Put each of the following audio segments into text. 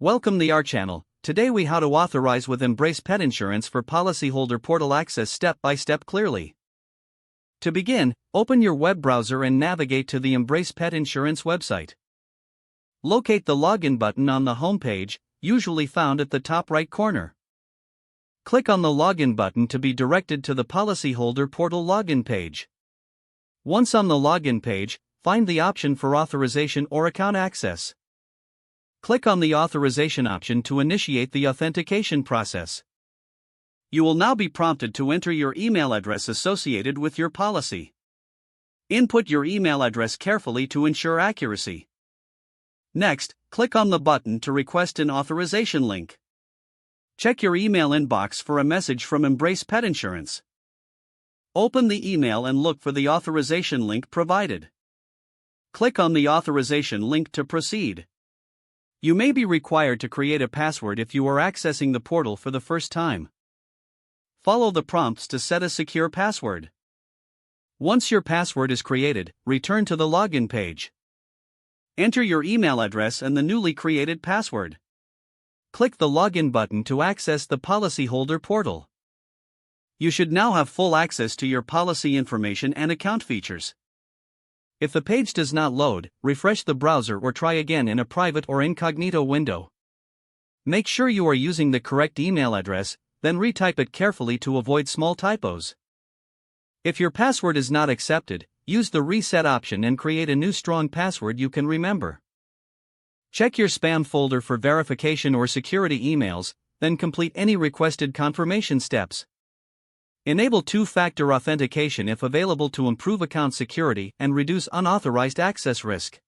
Welcome to our channel. Today we how to authorize with Embrace Pet Insurance for Policyholder Portal access step by step clearly. To begin, open your web browser and navigate to the Embrace Pet Insurance website. Locate the login button on the home page, usually found at the top right corner. Click on the login button to be directed to the Policyholder Portal login page. Once on the login page, find the option for authorization or account access. Click on the authorization option to initiate the authentication process. You will now be prompted to enter your email address associated with your policy. Input your email address carefully to ensure accuracy. Next, click on the button to request an authorization link. Check your email inbox for a message from Embrace Pet Insurance. Open the email and look for the authorization link provided. Click on the authorization link to proceed. You may be required to create a password if you are accessing the portal for the first time. Follow the prompts to set a secure password. Once your password is created, return to the login page. Enter your email address and the newly created password. Click the login button to access the Policyholder portal. You should now have full access to your policy information and account features. If the page does not load, refresh the browser or try again in a private or incognito window. Make sure you are using the correct email address, then retype it carefully to avoid small typos. If your password is not accepted, use the reset option and create a new strong password you can remember. Check your spam folder for verification or security emails, then complete any requested confirmation steps. Enable two-factor authentication if available to improve account security and reduce unauthorized access risk.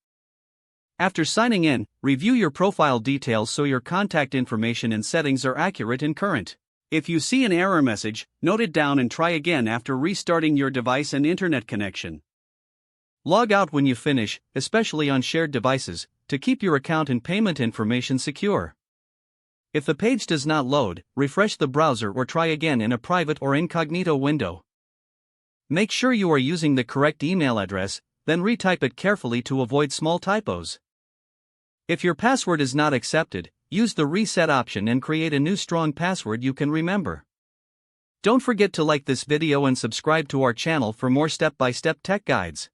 After signing in, review your profile details so your contact information and settings are accurate and current. If you see an error message, note it down and try again after restarting your device and internet connection. Log out when you finish, especially on shared devices, to keep your account and payment information secure. If the page does not load, refresh the browser or try again in a private or incognito window. Make sure you are using the correct email address, then retype it carefully to avoid small typos. If your password is not accepted, use the reset option and create a new strong password you can remember. Don't forget to like this video and subscribe to our channel for more step-by-step tech guides.